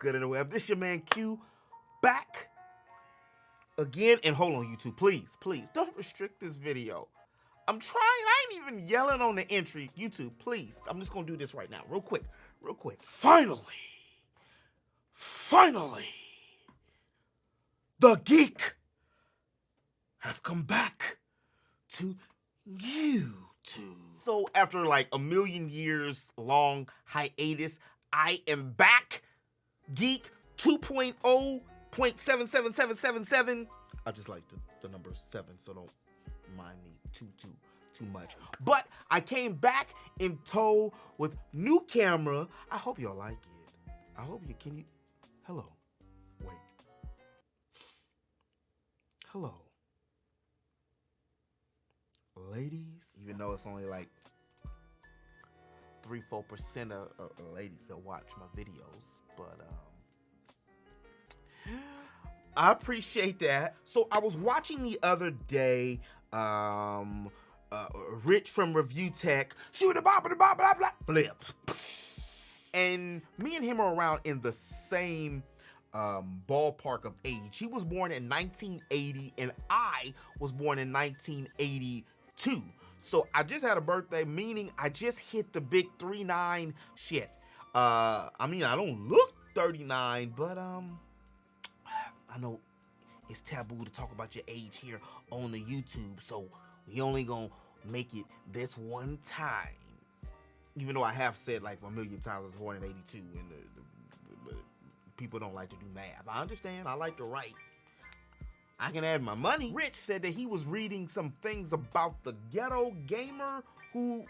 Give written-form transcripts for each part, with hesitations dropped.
good in the web? This your man Q, back again. And hold on, YouTube, please don't restrict this video. I'm trying. I ain't even yelling on the entry. YouTube, please. I'm just gonna do this right now, real quick. Finally, the Geek has come back to YouTube. So after like a million years long hiatus, I am back. Geek 2.0.77777. I just like the number 7, so don't mind me too much. But I came back in tow with new camera. I hope y'all like it. I hope you can. Hello. Wait. Hello. Ladies, even though it's only like 3-4% of ladies that watch my videos, but I appreciate that. So I was watching the other day, Rich from Review Tech, shoot a blah blah blah blah blah flip, and me and him are around in the same ballpark of age. He was born in 1980, and I was born in 1982. So I just had a birthday, meaning I just hit the big 39 shit. I mean, I don't look 39, but I know it's taboo to talk about your age here on the YouTube, so we only gonna make it this one time. Even though I have said like a million times I was born in 82, and the people don't like to do math. I understand, I like to write. I can add my money. Rich said that he was reading some things about the ghetto gamer who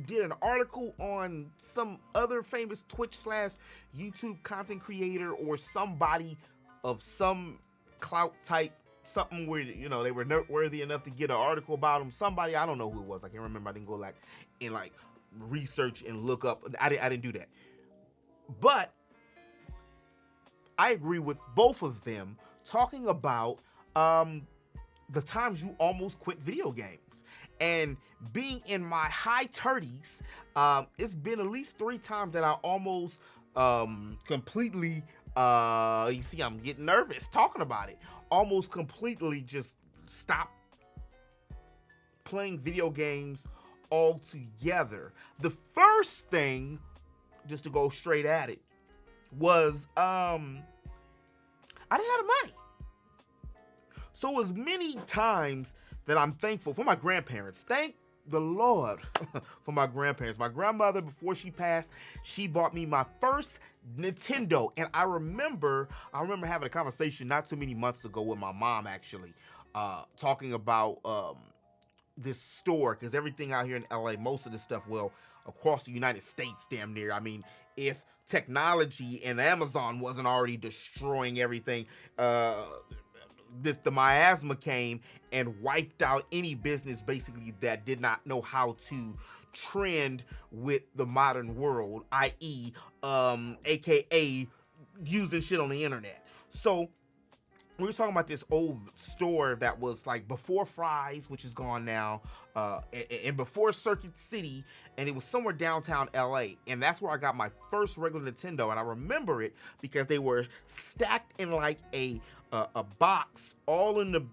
did an article on some other famous Twitch/YouTube content creator or somebody of some clout type, something where, you know, they were noteworthy enough to get an article about him. Somebody, I don't know who it was. I can't remember. I didn't go like and like research and look up. I didn't do that. But I agree with both of them talking about the times you almost quit video games. And being in my high 30s, it's been at least 3 times that I almost completely, you see, I'm getting nervous talking about it, almost completely just stopped playing video games altogether. The first thing, just to go straight at it, was I didn't have the money. So as many times that I'm thankful for my grandparents, thank the Lord for my grandparents. My grandmother, before she passed, she bought me my first Nintendo. And I remember having a conversation not too many months ago with my mom, actually, talking about this store, because everything out here in LA, most of this stuff, well, across the United States, damn near. I mean, if technology and Amazon wasn't already destroying everything, the miasma came and wiped out any business basically that did not know how to trend with the modern world, i.e., aka using shit on the internet. So we were talking about this old store that was like before Fry's, which is gone now, and before Circuit City, and it was somewhere downtown LA, and that's where I got my first regular Nintendo. And I remember it because they were stacked in like a box, all in the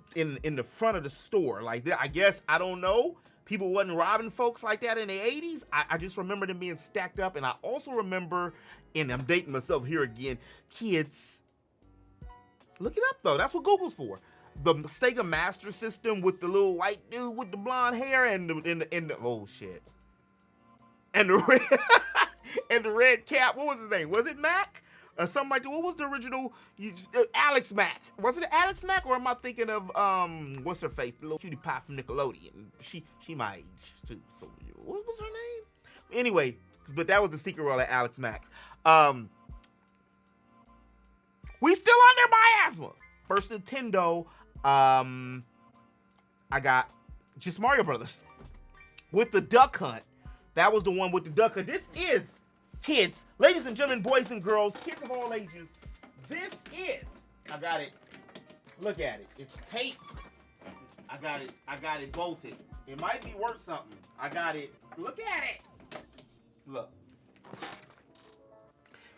front of the store. Like that, I guess, I don't know, people wasn't robbing folks like that in the 80s. I just remember them being stacked up. And I also remember, and I'm dating myself here again, kids, look it up though, that's what Google's for. The Sega Master System with the little white dude with the blonde hair and the oh shit, and the red and the red cap. What was his name? Was it Mac? Something like that. What was the original? Alex Mack. Was it Alex Mack, or am I thinking of what's her face, the little cutie pie from Nickelodeon? She my age too. So what was her name? Anyway, but that was the secret role of Alex Mack. We still under miasma. First Nintendo, I got just Mario Brothers with the Duck Hunt. That was the one with the Duck Hunt. This is, kids, ladies and gentlemen, boys and girls, kids of all ages, this is, I got it, look at it, it's taped. I got it bolted. It might be worth something. I got it, look at it. Look.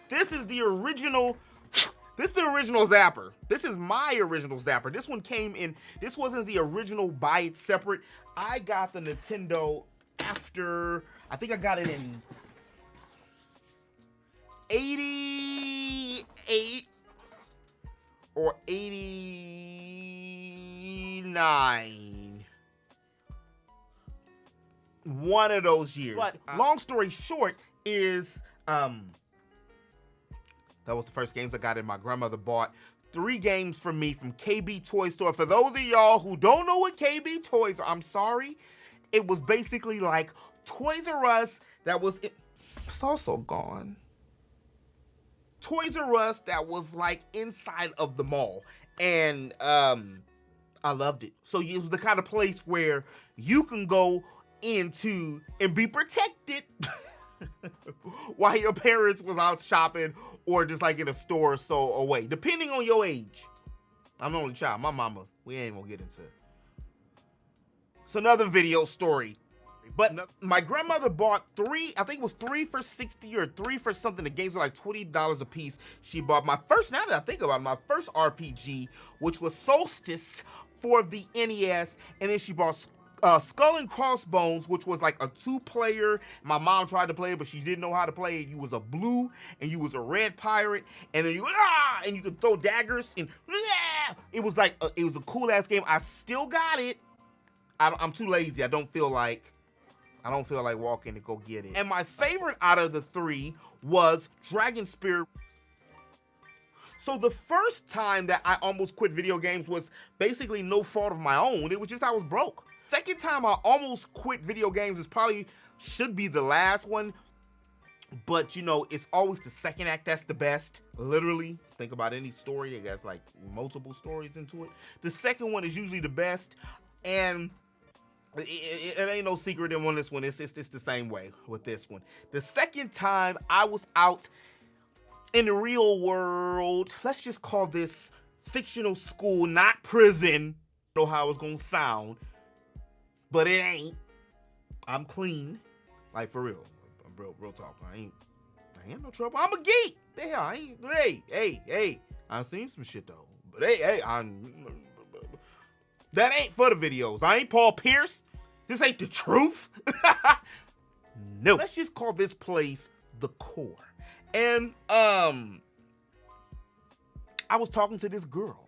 This is the original This is the original Zapper. This is my original Zapper. This one came in, this wasn't the original buy it separate. I got the Nintendo after, I think I got it in 88 or 89. One of those years. But long story short is, that was the first games I got in. My grandmother bought 3 games for me from KB Toy Store. For those of y'all who don't know what KB Toys are, I'm sorry. It was basically like Toys R Us that was, it's also gone. Toys R Us that was like inside of the mall. And I loved it. So it was the kind of place where you can go into and be protected while your parents was out shopping or just like in a store or so away, depending on your age. I'm the only child. My mama, we ain't gonna get into it. It's another video story. But my grandmother bought 3, I think it was 3 for $60 or 3 for something. The games were like $20 a piece. She bought my first, now that I think about it, my first RPG, which was Solstice for the NES. And then she bought Skull and Crossbones, which was like a 2-player. My mom tried to play it, but she didn't know how to play it. You was a blue and you was a red pirate, and then you and you could throw daggers and it was like it was a cool ass game. I still got it. I'm too lazy. I don't feel like walking to go get it. And my favorite out of the 3 was Dragon Spear. So the first time that I almost quit video games was basically no fault of my own. It was just I was broke. Second time I almost quit video games is probably should be the last one, but you know, it's always the second act that's the best. Literally, think about any story that has like multiple stories into it. The second one is usually the best, and it ain't no secret in this one. It's the same way with this one. The second time I was out in the real world, let's just call this fictional school, not prison. I don't know how it's gonna sound, but it ain't. I'm clean, like for real. Real talk. I ain't no trouble. I'm a geek. The hell, I ain't. Hey. I've seen some shit though, but hey, that ain't for the videos. I ain't Paul Pierce. This ain't the truth. No. Let's just call this place the core. And I was talking to this girl.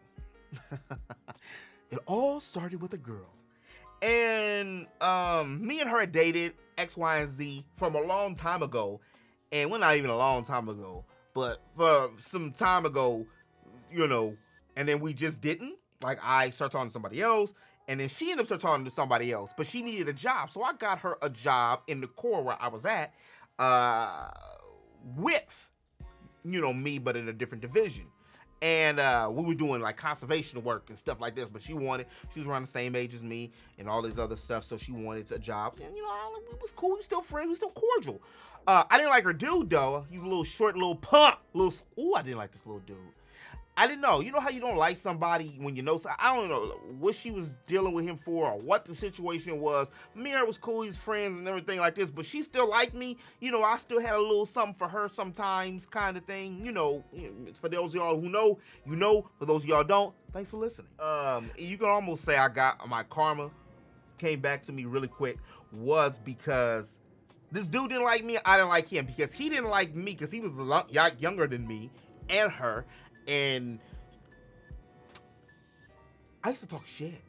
It all started with a girl. And me and her had dated X, Y, and Z from a long time ago. And well, not even a long time ago, but for some time ago, you know, and then we just didn't. Like, I started talking to somebody else, and then she ended up starting talking to somebody else, but she needed a job. So I got her a job in the core where I was at with, you know, me, but in a different division. And we were doing like conservation work and stuff like this, but she was around the same age as me and all this other stuff, so she wanted a job. And you know, it was cool. We were still friends. We were still cordial. I didn't like her dude though. He was a little short, little punk, I didn't like this little dude. I didn't know. You know how you don't like somebody when you know? I don't know what she was dealing with him for or what the situation was. Me and her was cool, he's friends and everything like this, but she still liked me. You know, I still had a little something for her sometimes, kind of thing. You know, for those of y'all who know, you know. For those of y'all don't, thanks for listening. You can almost say I got my karma came back to me really quick was because this dude didn't like me. I didn't like him because he didn't like me because he was a lot younger than me and her. And I used to talk shit.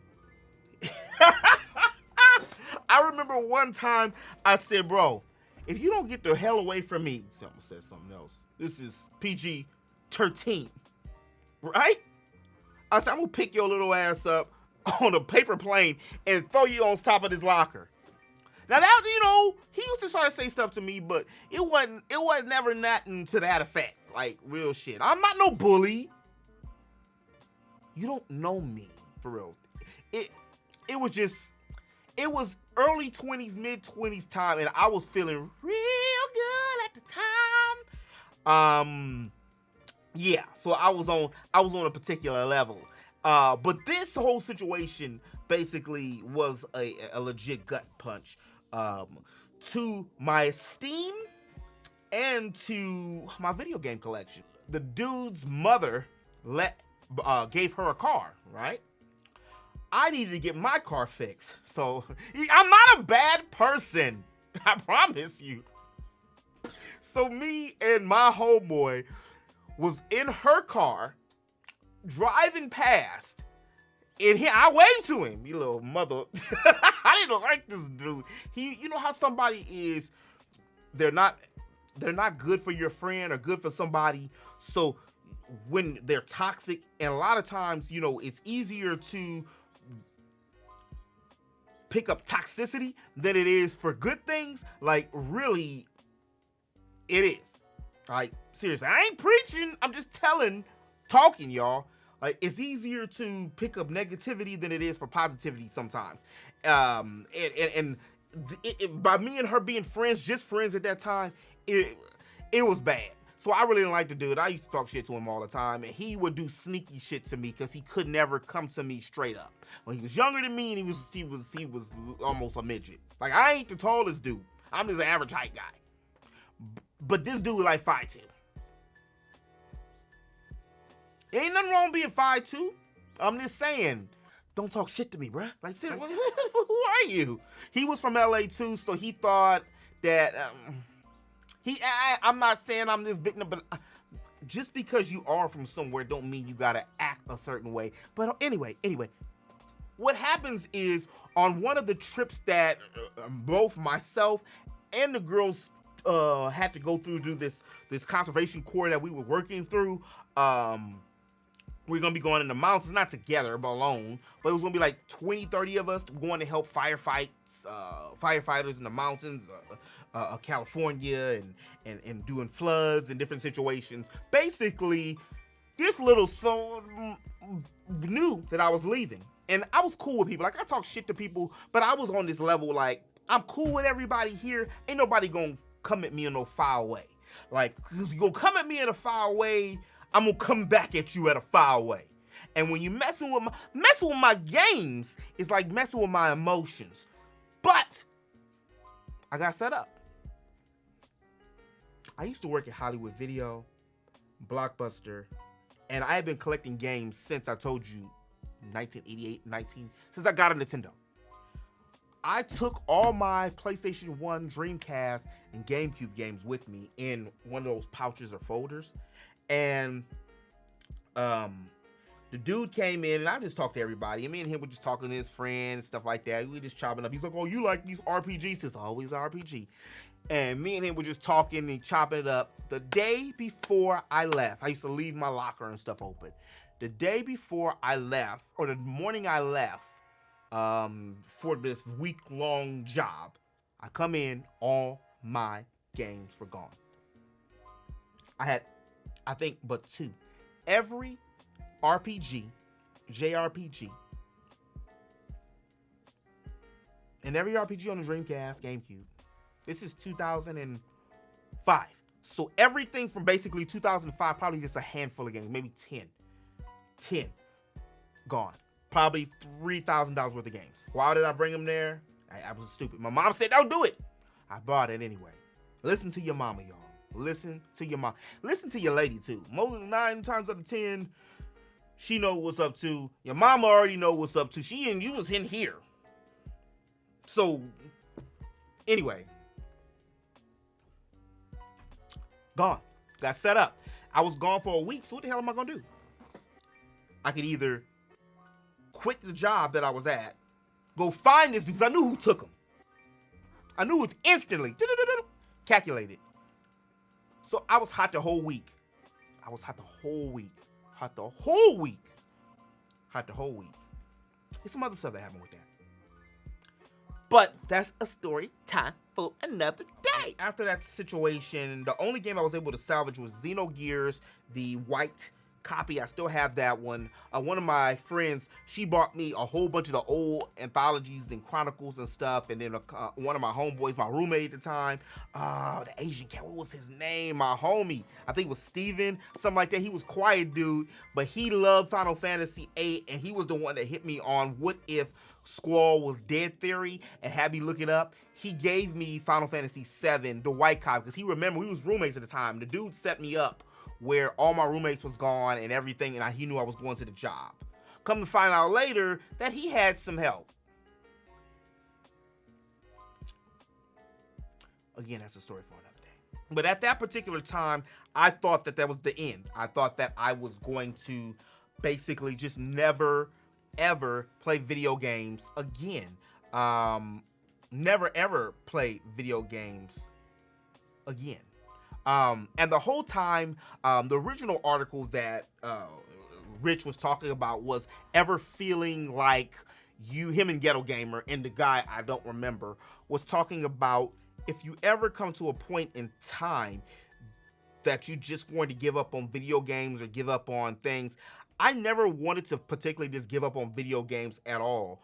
I remember one time I said, bro, if you don't get the hell away from me, someone said something else. This is PG-13, right? I said, I'm gonna pick your little ass up on a paper plane and throw you on top of this locker. Now that, you know, he used to try to say stuff to me, but it wasn't never nothing to that effect. Like, real shit. I'm not no bully. You don't know me, for real. It was early 20s, mid 20s time, and I was feeling real good at the time. Yeah, so I was on a particular level. But this whole situation basically was a legit gut punch to my esteem and to my video game collection. the dude's mother gave her a car, right? I needed to get my car fixed. So I'm not a bad person. I promise you. So me and my homeboy was in her car driving past. And I waved to him, you little mother. I didn't like this dude. You know how somebody is, they're not good for your friend or good for somebody. So when they're toxic, and a lot of times, you know, it's easier to pick up toxicity than it is for good things. Like, really, it is. Like, seriously, I ain't preaching. I'm just talking, y'all. Like, it's easier to pick up negativity than it is for positivity sometimes. By me and her being friends, just friends at that time, it was bad. So I really didn't like the dude. I used to talk shit to him all the time, and he would do sneaky shit to me because he could never come to me straight up. Well, he was younger than me, and he was almost a midget. Like, I ain't the tallest dude. I'm just an average height guy. But this dude was like 5'2". Ain't nothing wrong being 5'2". I'm just saying, don't talk shit to me, bruh. Like, seriously, who are you? He was from LA too, so he thought that I'm not saying I'm this big, but just because you are from somewhere don't mean you gotta act a certain way. But anyway, what happens is on one of the trips that both myself and the girls had to go through, do this conservation corps that we were working through. We're going to be going in the mountains, not together, but alone. But it was going to be like 20, 30 of us going to help firefighters in the mountains, California, and doing floods and different situations. Basically, this little soul knew that I was leaving. And I was cool with people. Like, I talk shit to people, but I was on this level, like, I'm cool with everybody here. Ain't nobody going to come at me in no foul way. Like, because you going to come at me in a foul way, I'm gonna come back at you at a foul way. And when you messing with my games, it's like messing with my emotions. But I got set up. I used to work at Hollywood Video, Blockbuster, and I have been collecting games since I told you 1988, since I got a Nintendo. I took all my PlayStation 1, Dreamcast, and GameCube games with me in one of those pouches or folders. And the dude came in, and I just talked to everybody. And me and him were just talking to his friend and stuff like that. We were just chopping up. He's like, "Oh, you like these RPGs?" It's always RPG. And me and him were just talking and chopping it up. The day before I left, I used to leave my locker and stuff open. The day before I left, or the morning I left, for this week-long job, I come in, all my games were gone. I had, I think, but two. Every RPG, JRPG, and every RPG on the Dreamcast, GameCube. This is 2005. So everything from basically 2005, probably just a handful of games, maybe 10 gone. Probably $3,000 worth of games. Why did I bring them there? I was stupid. My mom said, "Don't do it." I bought it anyway. Listen to your mama, y'all. Listen to your mom. Listen to your lady, too. More than 9 times out of 10, she know what's up to. Your mama already know what's up to. She and you was in here. So, anyway. Gone. Got set up. I was gone for a week, so what the hell am I going to do? I could either quit the job that I was at, go find this dude, because I knew who took him. I knew it instantly. Calculated. So I was hot the whole week. There's some other stuff that happened with that. But that's a story time for another day. After that situation, the only game I was able to salvage was Xenogears, the white copy. I still have that one. One of my friends, she bought me a whole bunch of the old anthologies and chronicles and stuff. And then one of my homeboys, my roommate at the time, the Asian cat, what was his name? My homie, I think it was Steven, something like that. He was quiet dude, but he loved Final Fantasy VIII, and he was the one that hit me on what if Squall was dead theory and had me look it up. He gave me Final Fantasy VII, the white copy, because he remembered we was roommates at the time. The dude set me up where all my roommates was gone and everything, and he knew I was going to the job. Come to find out later that he had some help. Again, that's a story for another day. But at that particular time, I thought that was the end. I thought that I was going to basically just never, ever play video games again. Never, ever play video games again. And the whole time, the original article that Rich was talking about was ever feeling like him and Ghetto Gamer, and the guy I don't remember was talking about if you ever come to a point in time that you just want to give up on video games or give up on things. I never wanted to particularly just give up on video games at all,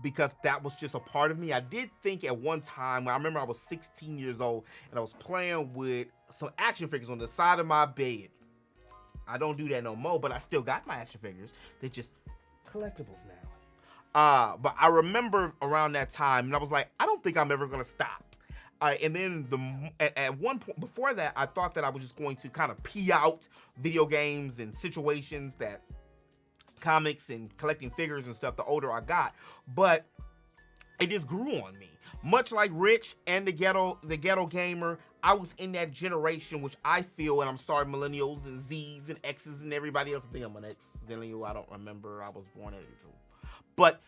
because that was just a part of me. I did think at one time, I remember I was 16 years old and I was playing with some action figures on the side of my bed. I don't do that no more, but I still got my action figures. They're just collectibles now. But I remember around that time, and I was like, I don't think I'm ever gonna stop. And then at one point before that, I thought that I was just going to kind of pee out video games and situations, that comics and collecting figures and stuff, the older I got. But it just grew on me. Much like Rich and the ghetto gamer, I was in that generation, which I feel, and I'm sorry, millennials and Z's and X's and everybody else. I think I'm an X-Zillennial. I don't remember. I was born at 82. But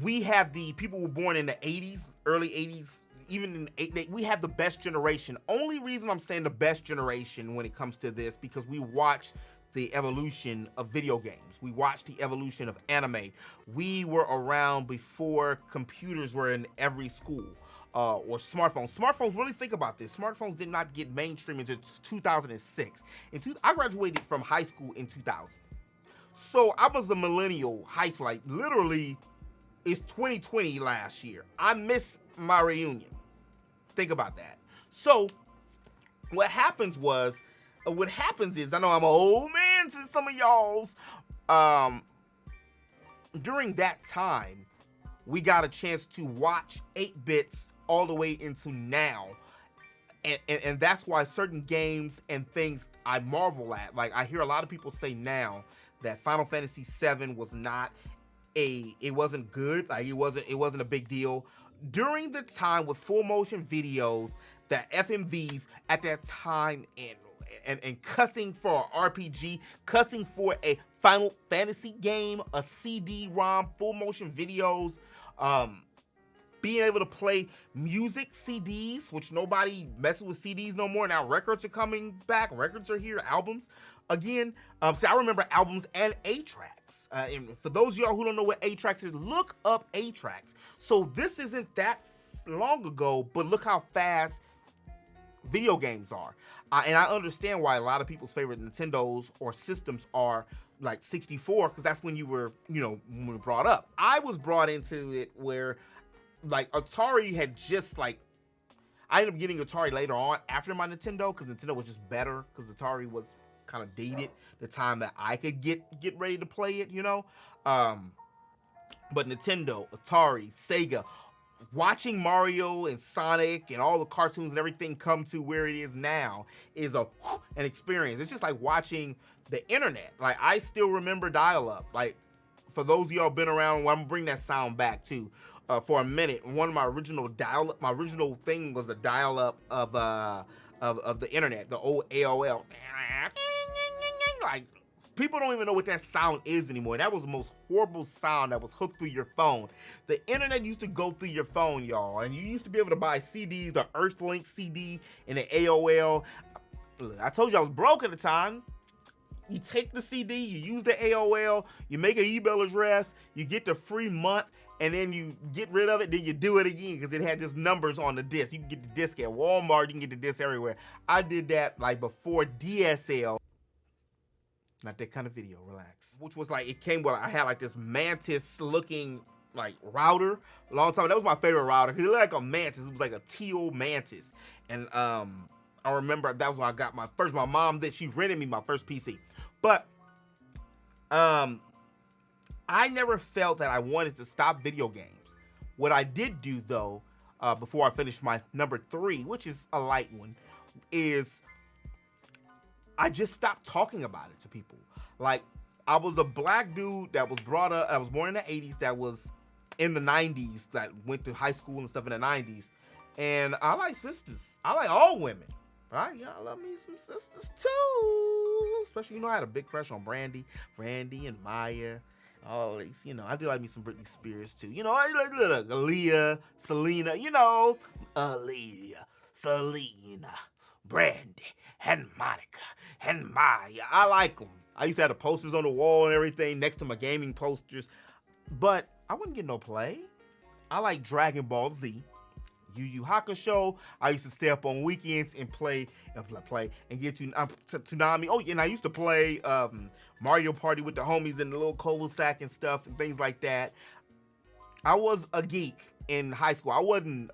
we have the people who were born in the 80s, early 80s, even in we have the best generation. Only reason I'm saying the best generation when it comes to this, because we watched the evolution of video games. We watched the evolution of anime. We were around before computers were in every school, or smartphones. Smartphones, really think about this. Smartphones did not get mainstream until 2006. I graduated from high school in 2000. So I was a millennial high school, like literally, it's 2020 last year. I miss my reunion. Think about that. So what happens is, I know I'm an old man to some of y'all's, during that time, we got a chance to watch 8-bits all the way into now. And that's why certain games and things I marvel at. Like, I hear a lot of people say now that Final Fantasy VII was it wasn't good. Like, it wasn't a big deal. During the time with full motion videos, the FMVs at that time, and cussing for an RPG, cussing for a Final Fantasy game, a CD-ROM, full motion videos, being able to play music CDs, which nobody messes with CDs no more. Now records are coming back. Records are here. Albums again. So I remember albums and 8-tracks. And for those of y'all who don't know what 8-tracks is, look up 8-tracks. So this isn't that long ago, but look how fast video games are. And I understand why a lot of people's favorite Nintendos or systems are like 64, because that's when you were, when we were brought up. I was brought into it where, like, Atari had just, like, I ended up getting Atari later on after my Nintendo, because Nintendo was just better, because Atari was kind of dated the time that I could get ready to play it, But Nintendo, Atari, Sega, watching Mario and Sonic and all the cartoons and everything come to where it is now is an experience. It's just like watching the internet. Like, I still remember dial-up. Like, for those of y'all been around, well, I'm gonna bring that sound back too. For a minute, one of my original thing was a dial-up of the internet, the old AOL. Like, people don't even know what that sound is anymore. That was the most horrible sound that was hooked through your phone. The internet used to go through your phone, y'all, and you used to be able to buy CDs, the Earthlink CD and the AOL. Look, I told you I was broke at the time. You take the CD, you use the AOL, you make an email address, you get the free month, and then you get rid of it, then you do it again, because it had just numbers on the disc. You can get the disc at Walmart, you can get the disc everywhere. I did that like before DSL. Not that kind of video, relax. Which was like, it came with, I had like this Mantis looking like router a long time. That was my favorite router, because it looked like a Mantis. It was like a teal Mantis. And I remember that was when I got my mom she rented me my first PC. But I never felt that I wanted to stop video games. What I did do though, before I finished my number 3, which is a light one, is I just stopped talking about it to people. Like, I was a black dude that was brought up, I was born in the 80s, that was in the 90s, that went to high school and stuff in the 90s. And I like sisters. I like all women. Right? Yeah, I love me some sisters too. Especially, I had a big crush on Brandy and Maya. Oh, I do like me some Britney Spears too. I like Aaliyah, Selena, Aaliyah, Selena, Brandy, and Monica, and Maya. I like them. I used to have the posters on the wall and everything next to my gaming posters. But I wouldn't get no play. I like Dragon Ball Z. Yu Yu Hakusho. I used to stay up on weekends and play and get to Toonami. Oh, and I used to play Mario Party with the homies in the little cul-de-sac and stuff and things like that. I was a geek in high school. I wasn't,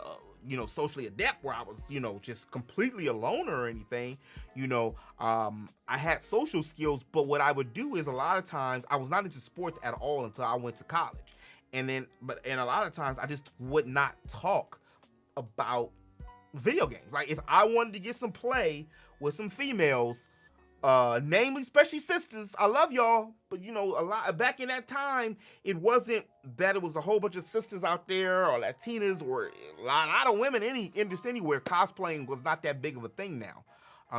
socially adept where I was, just completely a loner or anything. I had social skills, but what I would do is a lot of times I was not into sports at all until I went to college. And a lot of times I just would not talk about video games. Like, if I wanted to get some play with some females, namely, especially sisters, I love y'all, but a lot back in that time, it wasn't that it was a whole bunch of sisters out there or Latinas or a lot of women anywhere. Cosplaying was not that big of a thing now.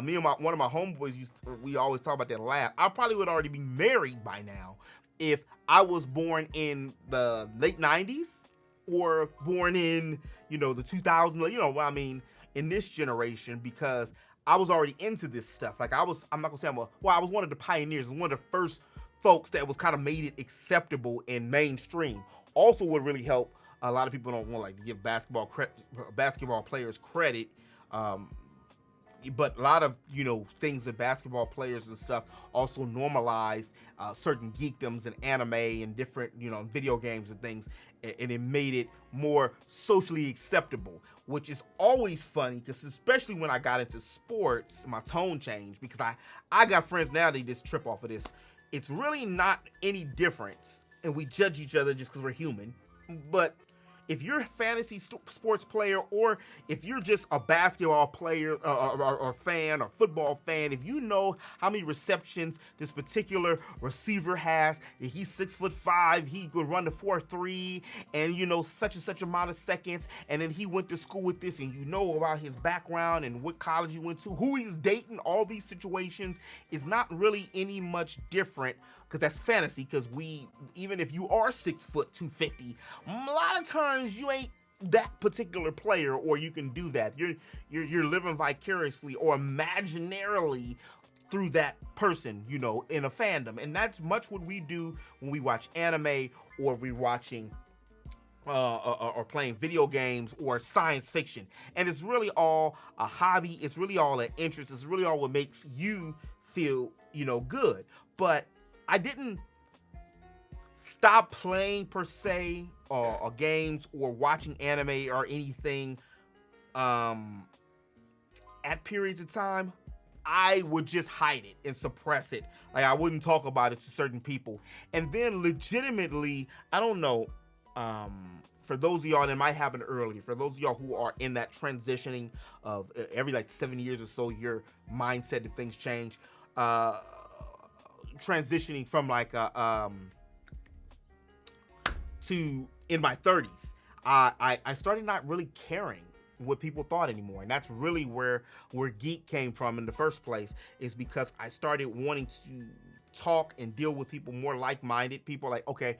Me and one of my homeboys we always talk about that laugh. I probably would already be married by now if I was born in the late 90s or born in, the 2000s, in this generation, because I was already into this stuff. Like, I'm not gonna say I was one of the pioneers, one of the first folks that was kind of made it acceptable in mainstream. Also, would really help. A lot of people don't want to give basketball players credit, but a lot of things that basketball players and stuff also normalized certain geekdoms and anime and different video games and things, and it made it more socially acceptable, which is always funny, because especially when I got into sports, my tone changed, because I got friends now that just trip off of this. It's really not any difference, and we judge each other just because we're human. But if you're a fantasy sports player, or if you're just a basketball player or fan or football fan, if you know how many receptions this particular receiver has, if he's 6'5", he could run the 4.3, and such and such amount of seconds, and then he went to school with this, and about his background and what college he went to, who he's dating, all these situations is not really any much different, because that's fantasy. Because even if you are 6 foot 250, a lot of times you ain't that particular player, or you can do that. You're living vicariously or imaginarily through that person, in a fandom. And that's much what we do when we watch anime, or we watching or playing video games or science fiction. And it's really all a hobby. It's really all an interest. It's really all what makes you feel, good. But I didn't stop playing per se, or games, or watching anime or anything at periods of time. I would just hide it and suppress it. Like, I wouldn't talk about it to certain people. And then legitimately, I don't know, for those of y'all, and it might happen earlier, for those of y'all who are in that transitioning of every 7 years or so, your mindset and things change, transitioning from to in my 30s, I started not really caring what people thought anymore. And that's really where Geek came from in the first place, is because I started wanting to talk and deal with people more like-minded people. Like, okay,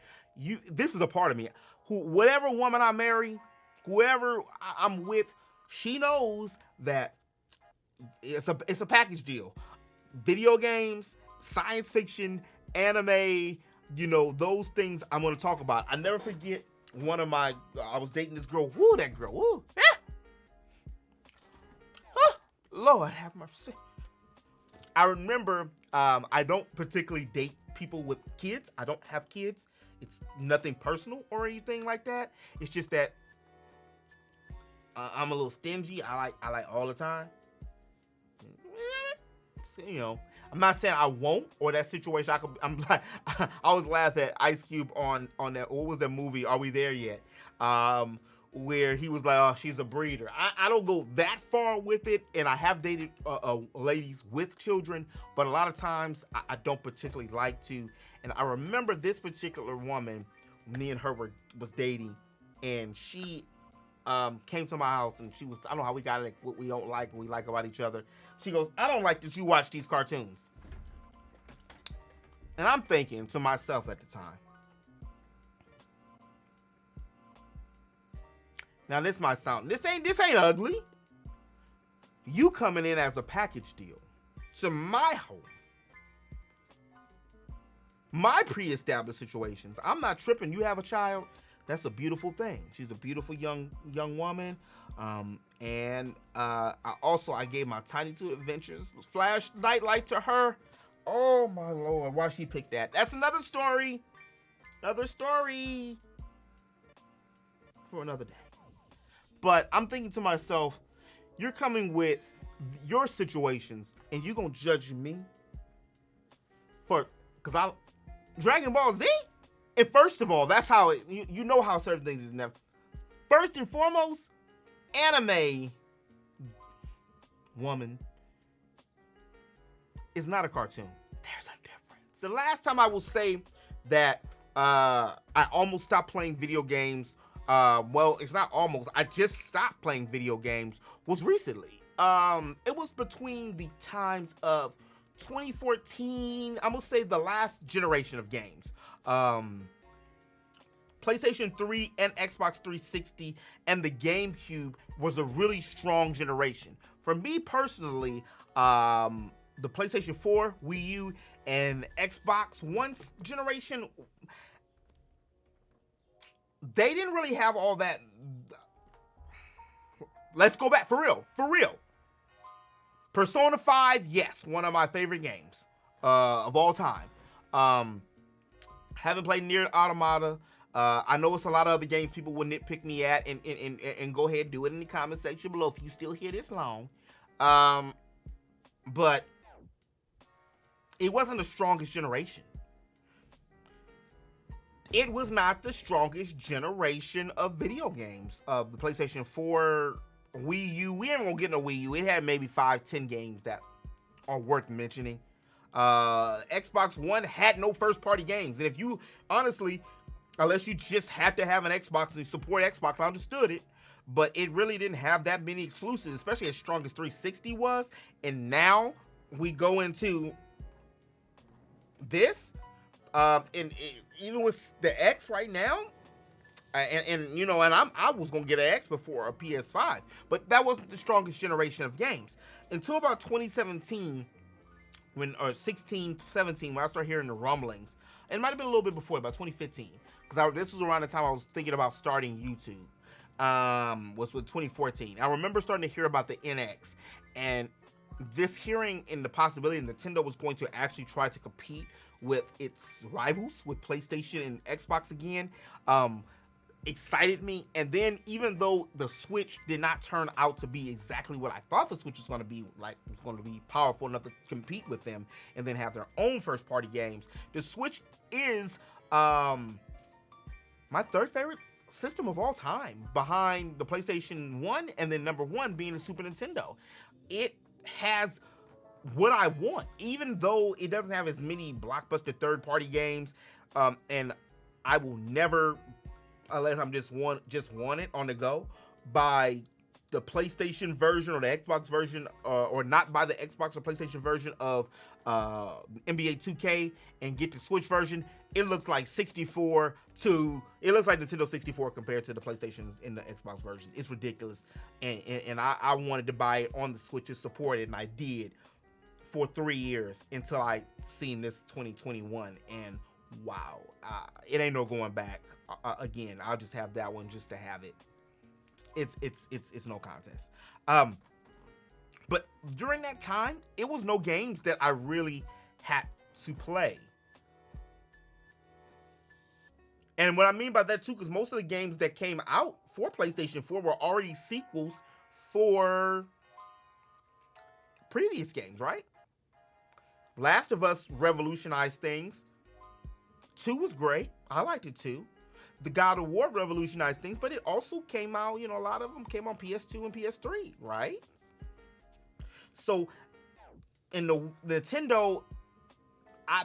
this is a part of me. Whatever woman I marry, whoever I'm with, she knows that it's a package deal. Video games, science fiction, anime, those things I'm going to talk about. I never forget I was dating this girl. Woo, that girl. Woo. Ah. Ah. Lord have mercy. I remember, I don't particularly date people with kids. I don't have kids. It's nothing personal or anything like that. It's just that I'm a little stingy. I like all the time. I'm not saying I won't, or that situation. I always laugh at Ice Cube on that. What was that movie? Are We There Yet? where he was like, oh, she's a breeder. I don't go that far with it, and I have dated ladies with children, but a lot of times I don't particularly like to. And I remember this particular woman, me and her was dating, and she came to my house, and she was, I don't know how we got it, what we don't like, what we like about each other. She goes, I don't like that you watch these cartoons. And I'm thinking to myself at the time, now this might sound, this ain't ugly. You coming in as a package deal to my home, my pre-established situations. I'm not tripping. You have a child. That's a beautiful thing. She's a beautiful young woman. And I gave my Tiny Toon Adventures flash nightlight to her. Oh my Lord, why she picked that? That's another story. Another story for another day. But I'm thinking to myself, you're coming with your situations and you're gonna judge me because Dragon Ball Z? And first of all, that's how you know how certain things is never. First and foremost, anime woman is not a cartoon. There's a difference. The last time I will say that I almost stopped playing video games, well, it's not almost, I just stopped playing video games, was recently. It was between the times of 2014, I'm gonna say the last generation of games. PlayStation 3 and Xbox 360 and the GameCube was a really strong generation. For me personally, the PlayStation 4, Wii U, and Xbox One generation, they didn't really have all that. Let's go back, for real. Persona 5, yes, one of my favorite games of all time. Haven't played Nier Automata. I know it's a lot of other games people will nitpick me at, and go ahead and do it in the comment section below if you still hear this long. But it wasn't the strongest generation. It was not the strongest generation of video games. The PlayStation 4, Wii U, we ain't gonna get no Wii U. It had maybe 5-10 games that are worth mentioning. Xbox One had no first-party games. And if you, honestly, unless you just have to have an Xbox and you support Xbox, I understood it. But it really didn't have that many exclusives, especially as strong as 360 was. And now we go into this, even with the X right now, and you know, and I was gonna get an X before a PS5, but that wasn't the strongest generation of games until about 2017, or 16, 17, when I started hearing the rumblings. And it might have been a little bit before, about 2015, because this was around the time I was thinking about starting YouTube. Was with 2014. I remember starting to hear about the NX, and this hearing in the possibility Nintendo was going to actually try to compete with its rivals, with PlayStation and Xbox again, excited me. And then, even though the Switch did not turn out to be exactly what I thought the Switch was going to be, like it was going to be powerful enough to compete with them and then have their own first party games, the Switch is my third favorite system of all time, behind the PlayStation 1 and then number 1 being the Super Nintendo. It has what I want, even though it doesn't have as many blockbuster third-party games, and I will never, unless I'm just want it on the go, buy the PlayStation version or the Xbox version, or not buy the Xbox or PlayStation version of NBA 2K and get the Switch version. It looks like it looks like Nintendo 64 compared to the PlayStations in the Xbox version. It's ridiculous, and I wanted to buy it on the Switch's supported, and I did for 3 years until I seen this 2021, and wow, it ain't no going back. Again, I'll just have that one just to have it. It's no contest. But during that time, it was no games that I really had to play. And what I mean by that too, because most of the games that came out for PlayStation 4 were already sequels for previous games, right? Last of Us revolutionized things. 2 was great. I liked it too. the God of War revolutionized things, but it also came out, a lot of them came on PS2 and PS3, right? So in the Nintendo,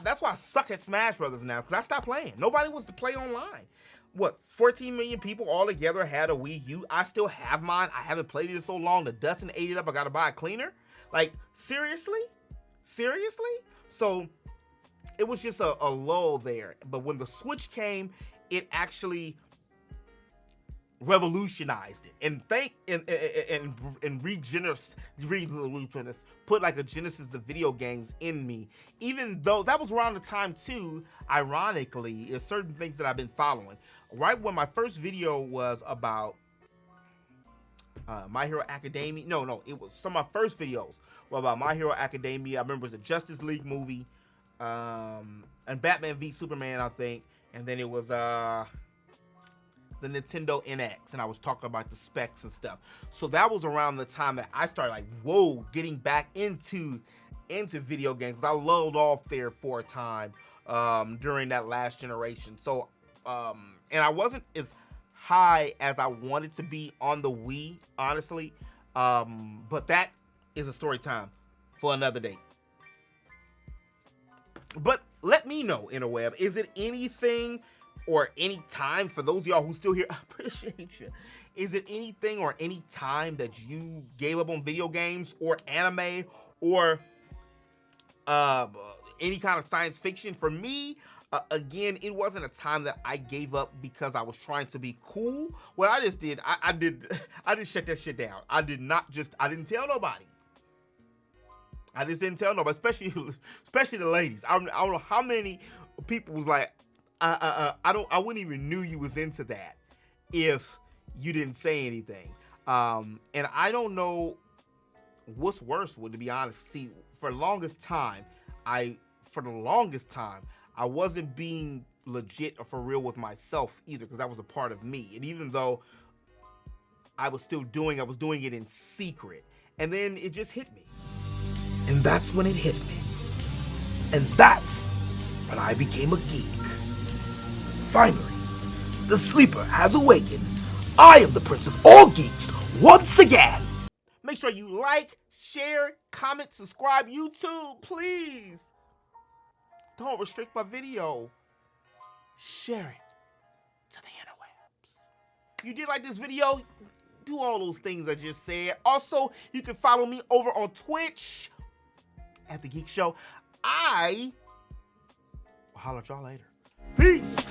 that's why I suck at Smash Brothers now, because I stopped playing. Nobody wants to play online. 14 million people all together had a Wii U. I still have mine. I haven't played it in so long. The dust and ate it up. I got to buy a cleaner. Like, seriously? So it was just a lull there. But when the Switch came, it actually revolutionized it and put like a genesis of video games in me. Even though that was around the time too, ironically, is certain things that I've been following. Right when my first video was about My Hero Academia. No, it was some of my first videos were about My Hero Academia. I remember it was a Justice League movie, and Batman v Superman, I think, and then it was the Nintendo NX, and I was talking about the specs and stuff. So that was around the time that I started getting back into video games. I lulled off there for a time during that last generation. So and I wasn't as high as I wanted to be on the Wii, honestly. But that is a story time for another day. But let me know, interweb, is it anything or any time, for those of y'all who still here, I appreciate you. Is it anything or any time that you gave up on video games or anime or any kind of science fiction? For me, again, it wasn't a time that I gave up because I was trying to be cool. What I just did, I just shut that shit down. I didn't tell nobody. I just didn't tell nobody, especially the ladies. I don't know how many people was like, I wouldn't even knew you was into that if you didn't say anything. And I don't know what's worse, to be honest. See, for the longest time, I wasn't being legit or for real with myself either, because that was a part of me. And even though I was doing it in secret. And then it just hit me. And that's when it hit me. And that's when I became a geek. Finally, the sleeper has awakened. I am the prince of all geeks once again. Make sure you like, share, comment, subscribe. YouTube, please. Don't restrict my video. Share it to the interwebs. You did like this video? Do all those things I just said. Also, you can follow me over on Twitch at The Geek Show. I'll holler at y'all later. Peace.